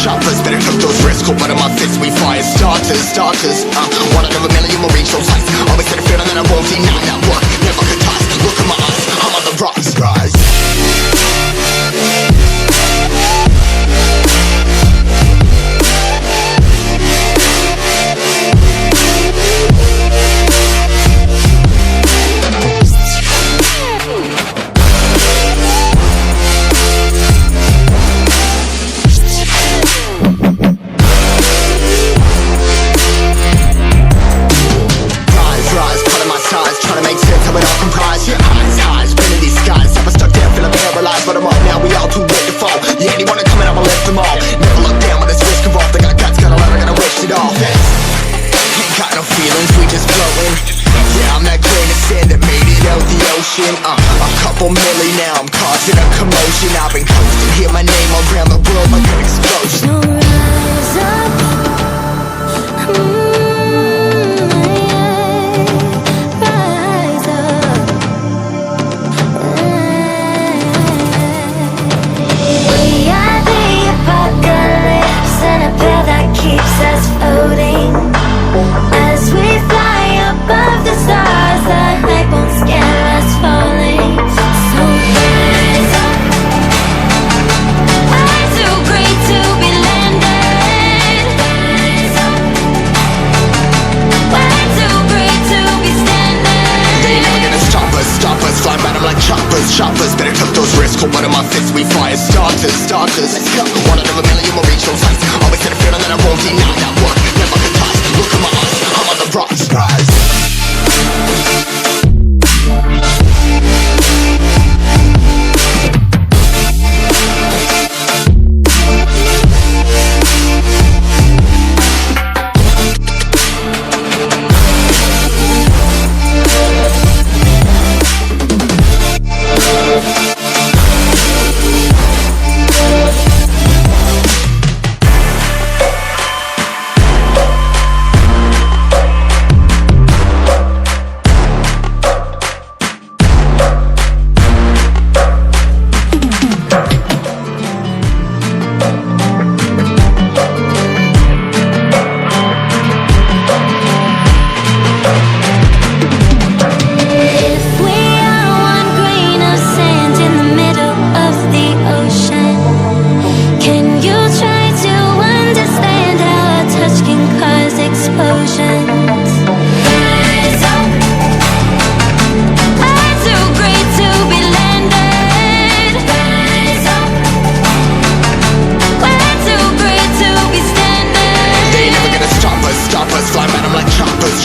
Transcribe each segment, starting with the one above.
choppers, better took those risks. Cold blood in my fists, we fire starters. One out of a million will reach those heights. Always had a feeling that I won't deny that work. Never could toss. Look in my eyes, I'm on the rocks. Rise. A couple milli now, I'm causing a commotion. I've been coasting, hear my name around the world like an explosion. So rise up, rise up. We are the apocalypse, and a pill that keeps us floating. As we fly above the stars, the hype won't scare us falling. So rise up. I'm too great to be landed. Rise up. We're too great to be standing. They ain't never gonna stop us. Flying by them like choppers. Better took those risks. Cold blood in my fists, we fire starters. Let's go. One out of a million will reach those heights. Always had a feeling that I won't deny that work. Never could toss. Look in my eyes, I'm on the rocks. Rise.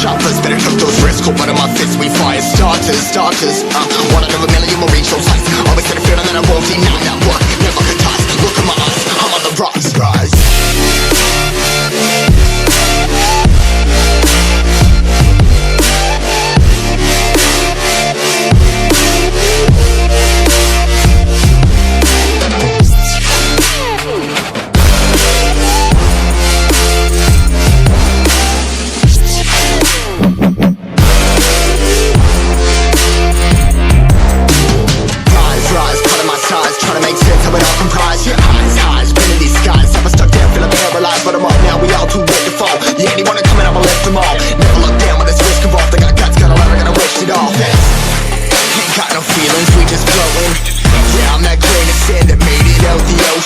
Choppers, better took those risks. Cold blood in my fists, we fire starters. One out of a million will reach those heights. Always had a feeling that I won't deny that work. Never could toss. Look in my eyes, I'm on the rocks. Rise.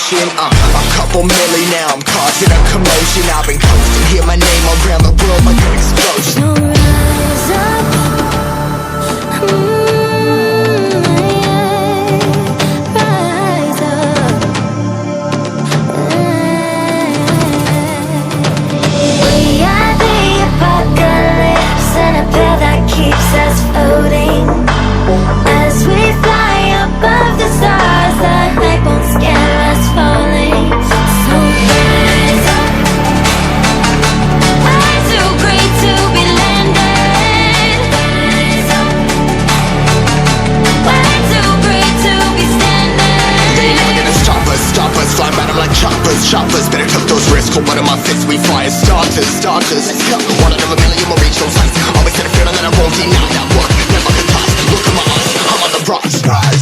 A couple milli now, I'm causing a commotion. I've been coasting, hear my name around the world like an explosion. So rise up, rise up. We are the apocalypse, and a pill that keeps us floating. As we fly above the stars, the hype won't scare us falling. So rise up. I'm too great to be landed. Rise up. We're too great to be standing. They ain't never gonna stop us. Flying by them like choppers. Better took those risks. Cold blood in my fists, we fire starters. Let's go. One out of a million will reach those heights. Always had a feeling that I won't deny that work. Never could toss. Look in my eyes, I'm on the rocks. Rise.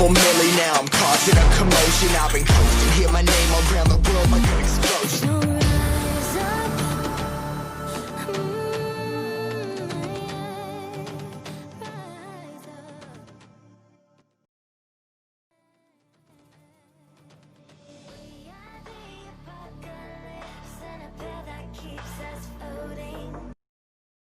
couple milli now. I'm causing a commotion. I've been coasting, hear my name around the